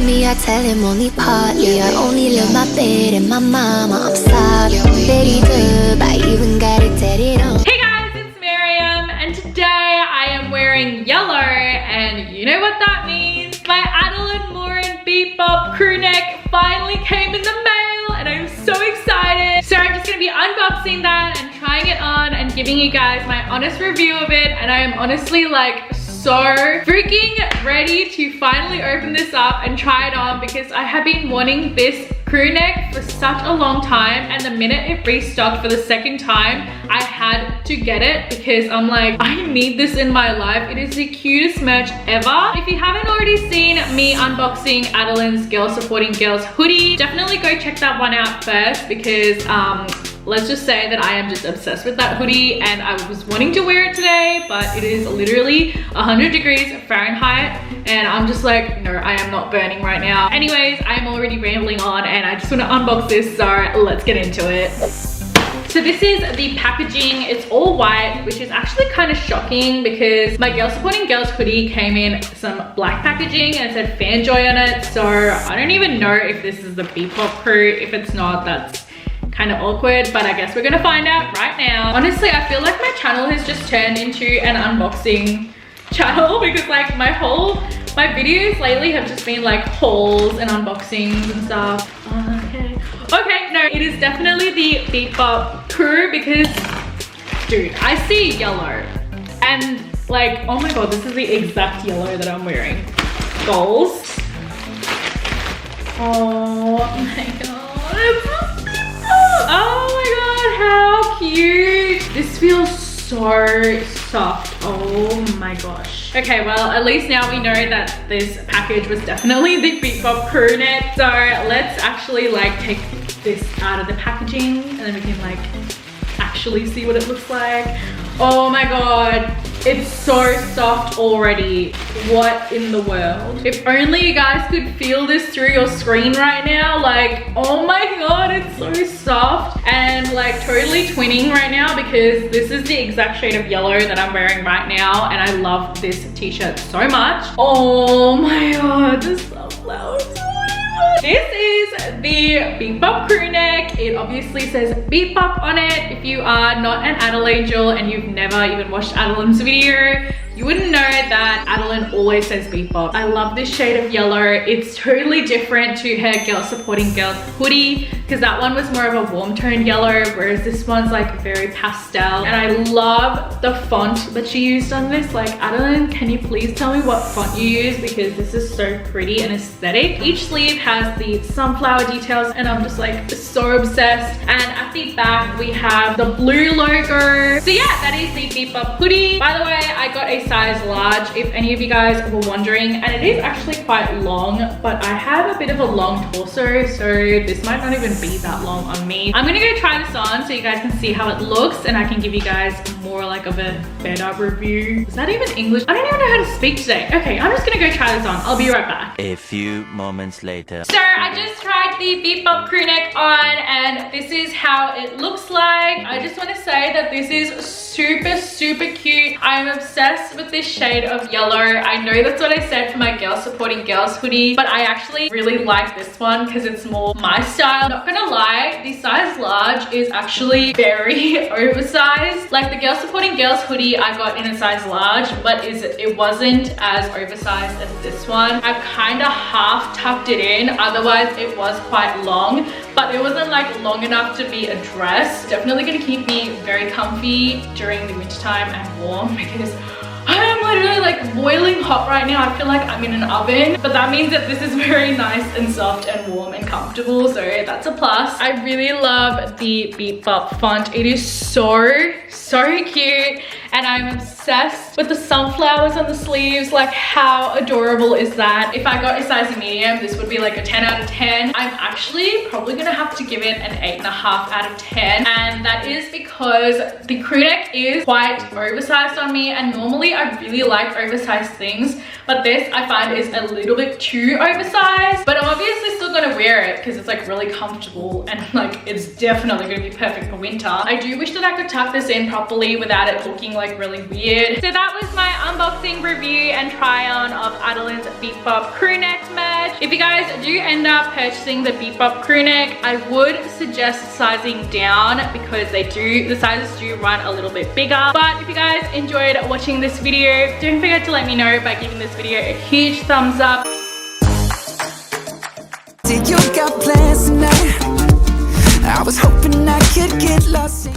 me, I tell him only partly. I only love my bed and my mama. I'm sorry, Betty Dub, I even got it tatted on. Hey guys, it's Miriam, and today I am wearing yellow, and you know what that means. My Adelaine Morin Beat Bop crew neck finally came in the mail, and I'm so excited. So I'm just gonna be unboxing that and trying it on and giving you guys my honest review of it, and I am honestly like so freaking ready to finally open this up and try it on because I have been wanting this crew neck for such a long time, and the minute it restocked for the second time I had to get it because I'm like, I need this in my life. It is the cutest merch ever. If you haven't already seen me unboxing Adelaine's Girl Supporting Girls hoodie, definitely go check that one out first because let's just say that I am just obsessed with that hoodie, and I was wanting to wear it today, but it is literally 100 degrees Fahrenheit, and I'm just like, no, I am not burning right now. Anyways, I'm already rambling on, and I just want to unbox this, so let's get into it. So this is the packaging. It's all white, which is actually kind of shocking because my Girl Supporting Girls hoodie came in some black packaging and it said Fanjoy on it, so I don't even know if this is the Beat Bop crew. If it's not, that's kind of awkward, but I guess we're gonna find out right now. Honestly, I feel like my channel has just turned into an unboxing channel because like my videos lately have just been like hauls and unboxings and stuff. Okay, no, it is definitely the Beat Bop crew because, dude, I see yellow and like, oh my god, this is the exact yellow that I'm wearing. Goals. Oh my god. Oh my god, how cute. This feels so soft. Oh my gosh. Okay, well, at least now we know that this package was definitely the Beat Bop crew neck. So let's actually like take this out of the packaging and then we can like actually see what it looks like. Oh my god, it's so soft already. What in the world? If only you guys could feel this through your screen right now. Like, oh my god, it's so soft and like totally twinning right now because this is the exact shade of yellow that I'm wearing right now, and I love this t-shirt so much. Oh my god, the sunflowers. This is the Beat Bop crew neck. It obviously says Beat Bop on it. If you are not an Adelaine jewel and you've never even watched Adelaine's video, you wouldn't know that Adelaine always says Beat Bop. I love this shade of yellow. It's totally different to her Girl Supporting Girls hoodie because that one was more of a warm toned yellow, whereas this one's like very pastel. And I love the font that she used on this. Like, Adelaine, can you please tell me what font you use because this is so pretty and aesthetic. Each sleeve has the sunflower details and I'm just like so obsessed. And at the back we have the blue logo. So yeah, that is the Beat Bop hoodie. By the way, I got a size large if any of you guys were wondering, and it is actually quite long, but I have a bit of a long torso, so this might not even be that long on me. I'm gonna go try this on so you guys can see how it looks and I can give you guys more like of a better review. Is that even English? I don't even know how to speak today. Okay, I'm just gonna go try this on. I'll be right back. A few moments later. So I just tried the Beat Bop crew neck on and this is how it looks like. I just want to say that this is super cute. I'm obsessed with this shade of yellow. I know that's what I said for my Girl Supporting Girls hoodie, but I actually really like this one because it's more my style. Not gonna lie, the size large is actually very oversized. Like the Girl Supporting Girls hoodie I got in a size large, but it wasn't as oversized as this one. I've kind of half tucked it in, otherwise it was quite long, but it wasn't like long enough to be a dress. Definitely gonna keep me very comfy during the winter time and warm because I am literally like boiling hot right now. I feel like I'm in an oven, but that means that this is very nice and soft and warm and comfortable, so that's a plus. I really love the Beat Bop font. It is so cute, and I'm obsessed with the sunflowers on the sleeves. Like, how adorable is that? If I got a size medium, this would be like a 10 out of 10. I'm actually probably gonna have to give it an 8.5 out of 10, and that is because the crew neck is quite oversized on me, and normally I really like oversized things, but this I find is a little bit too oversized. But I'm obviously still gonna wear it because it's like really comfortable and like it's definitely gonna be perfect for winter. I do wish that I could tuck this in properly without it looking like really weird. So that was my unboxing review and try on of Adelaine's Beat Bop crew neck merch. If you guys do end up purchasing the Bebop crew neck, I would suggest sizing down because the sizes do run a little bit bigger. But if you guys enjoyed watching this video, don't forget to let me know by giving this video a huge thumbs up. Did you got plans tonight? I was hoping I could get lost in